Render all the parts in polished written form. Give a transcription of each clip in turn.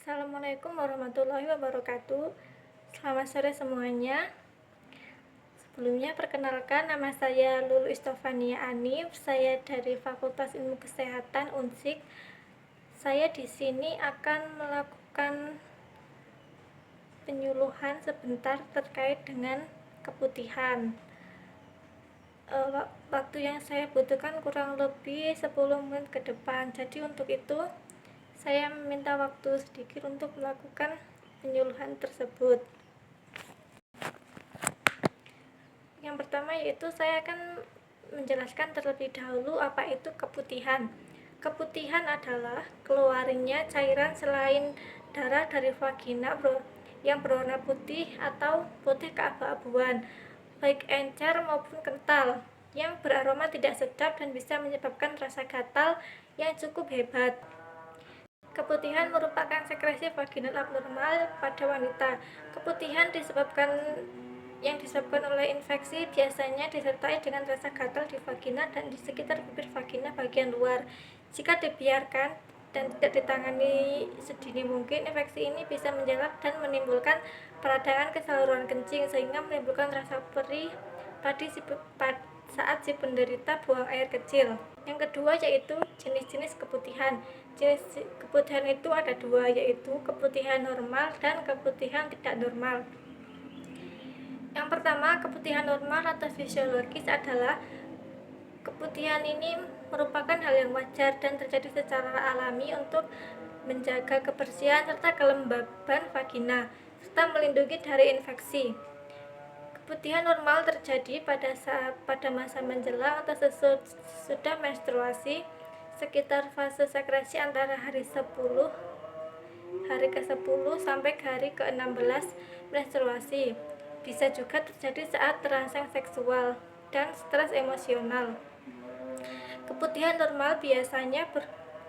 Assalamualaikum warahmatullahi wabarakatuh. Selamat sore semuanya. Sebelumnya perkenalkan, nama saya Lulu Istovania Anif. Saya dari Fakultas Ilmu Kesehatan Unsik. Saya di sini akan melakukan penyuluhan sebentar terkait dengan keputihan. Waktu yang saya butuhkan kurang lebih 10 menit ke depan. Jadi untuk itu saya meminta waktu sedikit untuk melakukan penyuluhan tersebut. Yang pertama yaitu saya akan menjelaskan terlebih dahulu apa itu keputihan. Keputihan adalah keluarnya cairan selain darah dari vagina yang berwarna putih atau putih keabu-abuan, baik encer maupun kental, yang beraroma tidak sedap dan bisa menyebabkan rasa gatal yang cukup hebat. Keputihan merupakan sekresi vaginal abnormal pada wanita. Keputihan yang disebabkan oleh infeksi biasanya disertai dengan rasa gatal di vagina dan di sekitar bibir vagina bagian luar. Jika dibiarkan dan tidak ditangani sedini mungkin, infeksi ini bisa menjalar dan menimbulkan peradangan ke saluran kencing sehingga menimbulkan rasa perih saat si penderita buang air kecil. Yang kedua yaitu jenis-jenis keputihan. Jenis keputihan itu ada dua, yaitu keputihan normal dan keputihan tidak normal. Yang pertama, keputihan normal atau fisiologis adalah keputihan ini merupakan hal yang wajar dan terjadi secara alami untuk menjaga kebersihan serta kelembaban vagina serta melindungi dari infeksi. Keputihan normal terjadi pada masa menjelang atau sesudah menstruasi, sekitar fase sekresi antara hari ke-10 sampai hari ke-16 menstruasi. Bisa juga terjadi saat terangsang seksual dan stres emosional. Keputihan normal biasanya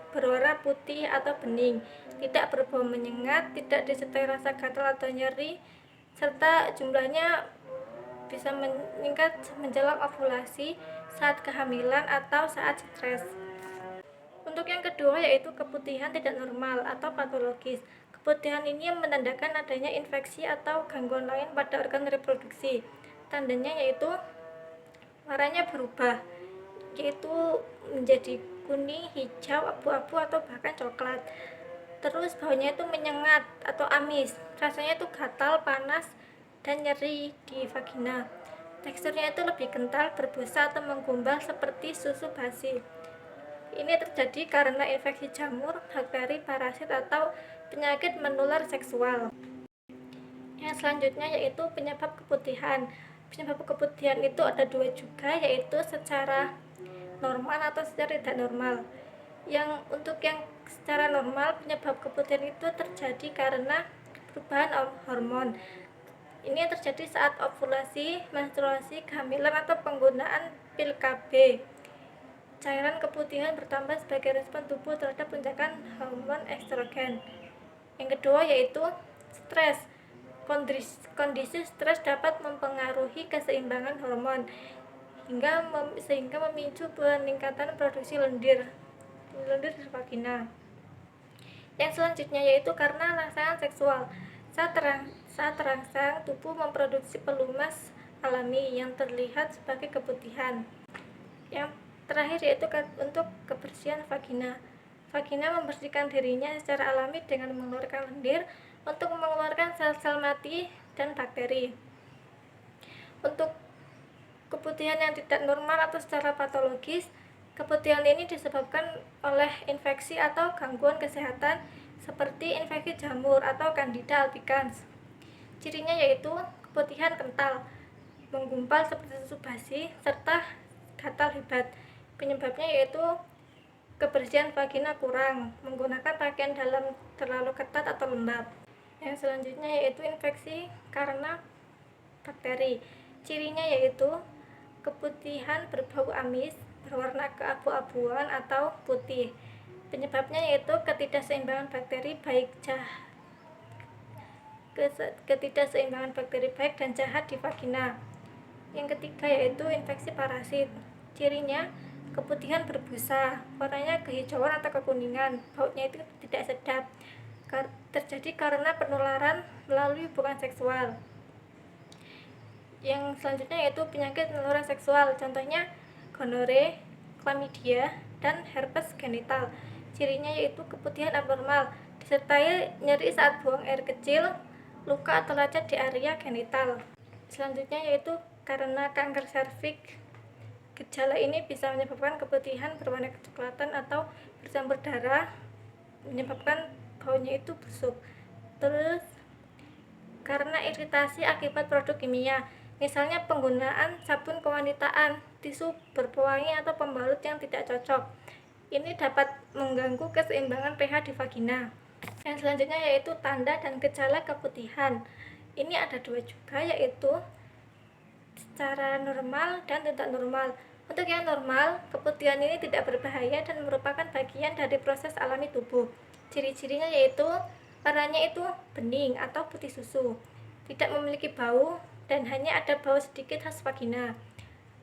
berwarna putih atau bening, tidak berbau menyengat, tidak disertai rasa gatal atau nyeri, serta jumlahnya bisa meningkat menjelang ovulasi, saat kehamilan, atau saat stres. Untuk yang kedua yaitu keputihan tidak normal atau patologis. Keputihan ini menandakan adanya infeksi atau gangguan lain pada organ reproduksi. Tandanya yaitu warnanya berubah, yaitu menjadi kuning, hijau, abu-abu, atau bahkan coklat. Terus baunya itu menyengat atau amis, rasanya itu gatal, panas, dan nyeri di vagina. Teksturnya itu lebih kental, berbusa atau menggumpal seperti susu basi. Ini terjadi karena infeksi jamur, bakteri, parasit, atau penyakit menular seksual. Yang selanjutnya yaitu penyebab keputihan. Penyebab keputihan itu ada dua juga, yaitu secara normal atau secara tidak normal. Untuk yang secara normal, penyebab keputihan itu terjadi karena perubahan hormon. Ini terjadi saat ovulasi, menstruasi, kehamilan, atau penggunaan pil KB. Cairan keputihan bertambah sebagai respon tubuh terhadap lonjakan hormon estrogen. Yang kedua yaitu stres. Kondisi stres dapat mempengaruhi keseimbangan hormon sehingga memicu peningkatan produksi lendir di vagina. Yang selanjutnya yaitu karena rangsangan seksual. Saat terangsang, tubuh memproduksi pelumas alami yang terlihat sebagai keputihan. Yang terakhir yaitu untuk kebersihan vagina. Vagina membersihkan dirinya secara alami dengan mengeluarkan lendir untuk mengeluarkan sel-sel mati dan bakteri. Untuk keputihan yang tidak normal atau secara patologis, keputihan ini disebabkan oleh infeksi atau gangguan kesehatan seperti infeksi jamur atau Candida albicans. Cirinya yaitu keputihan kental, menggumpal seperti susu basi, serta gatal hebat. Penyebabnya yaitu kebersihan vagina kurang, menggunakan pakaian dalam terlalu ketat atau lembab. Yang selanjutnya yaitu infeksi karena bakteri. Cirinya yaitu keputihan berbau amis, berwarna keabu-abuan atau putih. Penyebabnya yaitu ketidakseimbangan bakteri baik dan jahat di vagina. Yang ketiga yaitu infeksi parasit. Cirinya keputihan berbusa, warnanya kehijauan atau kekuningan, baunya itu tidak sedap. terjadi karena penularan melalui hubungan seksual. Yang selanjutnya yaitu penyakit menular seksual, contohnya gonore, chlamydia, dan herpes genital. Cirinya yaitu keputihan abnormal disertai nyeri saat buang air kecil, luka atau lecet di area genital. Selanjutnya yaitu karena kanker serviks. Gejala ini bisa menyebabkan keputihan berwarna kecoklatan atau bercampur darah, menyebabkan baunya itu busuk. Terus karena iritasi akibat produk kimia, misalnya penggunaan sabun kewanitaan, tisu berpewangi atau pembalut yang tidak cocok. Ini dapat mengganggu keseimbangan pH di vagina. Yang selanjutnya yaitu tanda dan gejala keputihan. Ini ada dua juga, yaitu secara normal dan tidak normal. Untuk yang normal, keputihan ini tidak berbahaya dan merupakan bagian dari proses alami tubuh. Ciri-cirinya yaitu warnanya itu bening atau putih susu, tidak memiliki bau, dan hanya ada bau sedikit khas vagina.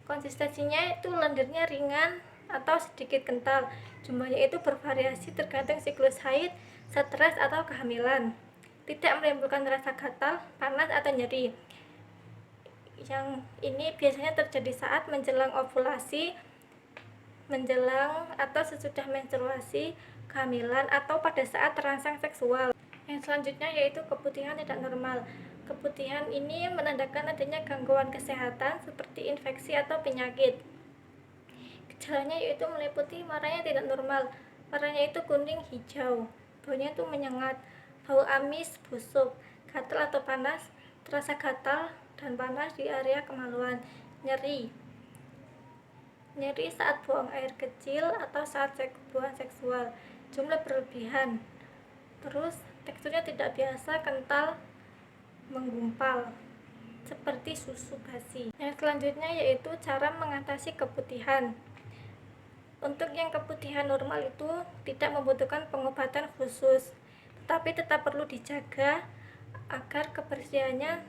Konsistensinya itu lendirnya ringan atau sedikit kental. Jumlahnya itu bervariasi tergantung siklus haid, stres, atau kehamilan. Tidak menimbulkan rasa gatal, panas, atau nyeri. Yang ini biasanya terjadi saat menjelang ovulasi, menjelang atau sesudah menstruasi, kehamilan, atau pada saat terangsang seksual. Yang selanjutnya yaitu keputihan tidak normal. Keputihan ini menandakan adanya gangguan kesehatan seperti infeksi atau penyakit. Gejalanya yaitu meliputi warnanya tidak normal, warnanya itu kuning hijau, baunya itu menyengat, bau amis, busuk, gatal atau panas, terasa gatal dan panas di area kemaluan, nyeri saat buang air kecil atau saat hubungan seksual, jumlah berlebihan. Terus teksturnya tidak biasa, kental, menggumpal seperti susu basi. Yang selanjutnya yaitu cara mengatasi keputihan. Untuk yang keputihan normal itu tidak membutuhkan pengobatan khusus, tetapi tetap perlu dijaga agar kebersihannya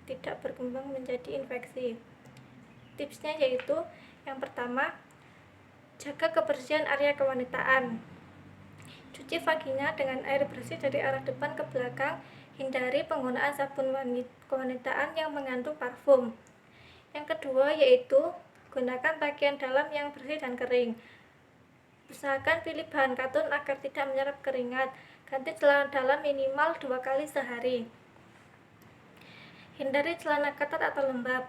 tidak berkembang menjadi infeksi. Tipsnya yaitu yang pertama, jaga kebersihan area kewanitaan. Cuci vagina dengan air bersih dari arah depan ke belakang. Hindari penggunaan sabun kewanitaan yang mengandung parfum. Yang kedua yaitu gunakan pakaian dalam yang bersih dan kering. Usahakan pilih bahan katun agar tidak menyerap keringat. Ganti celana dalam minimal 2 kali sehari. Hindari celana ketat atau lembab.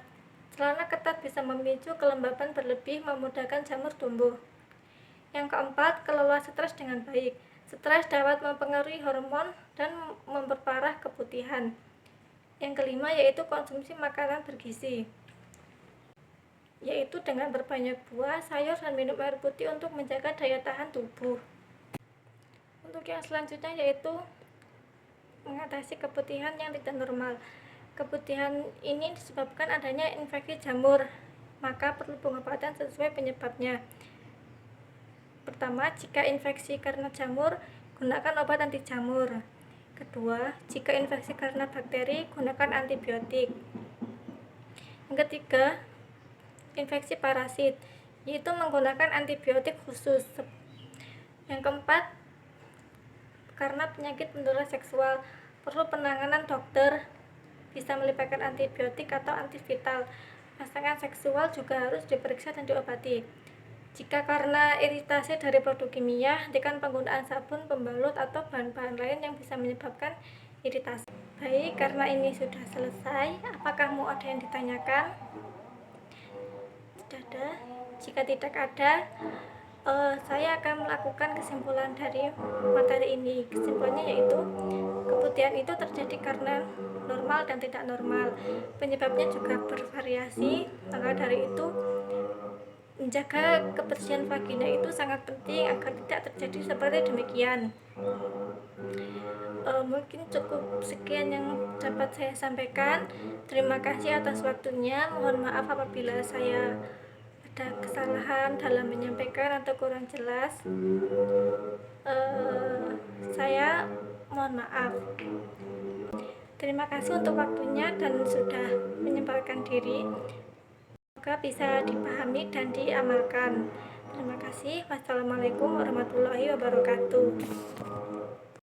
Celana ketat bisa memicu kelembaban berlebih, memudahkan jamur tumbuh. Yang keempat, kelola stres dengan baik. Stres dapat mempengaruhi hormon dan memperparah keputihan. Yang kelima yaitu konsumsi makanan bergizi, yaitu dengan berbanyak buah, sayur, dan minum air putih untuk menjaga daya tahan tubuh. Untuk yang selanjutnya yaitu mengatasi keputihan yang tidak normal. Keputihan ini disebabkan adanya infeksi jamur, maka perlu pengobatan sesuai penyebabnya. Pertama, jika infeksi karena jamur, gunakan obat anti jamur. Kedua, jika infeksi karena bakteri, gunakan antibiotik. Yang ketiga, infeksi parasit, yaitu menggunakan antibiotik khusus. Yang keempat, karena penyakit menular seksual, perlu penanganan dokter, bisa melibatkan antibiotik atau antivital. Pasangan seksual juga harus diperiksa dan diobati. Jika karena iritasi dari produk kimia, hentikan penggunaan sabun, pembalut, atau bahan-bahan lain yang bisa menyebabkan iritasi. Baik, karena ini sudah selesai, apakah mau ada yang ditanyakan? Tidak ada. Jika tidak ada, saya akan melakukan kesimpulan dari materi ini. Kesimpulannya yaitu keputihan itu terjadi karena normal dan tidak normal. Penyebabnya juga bervariasi. Maka dari itu, menjaga kebersihan vagina itu sangat penting agar tidak terjadi seperti demikian. Mungkin cukup sekian yang dapat saya sampaikan. Terima kasih atas waktunya. Mohon maaf apabila saya ada kesalahan dalam menyampaikan atau kurang jelas. Saya mohon maaf. Terima kasih untuk waktunya dan sudah menyempatkan diri. Semoga bisa dipahami dan diamalkan. Terima kasih. Wassalamualaikum warahmatullahi wabarakatuh.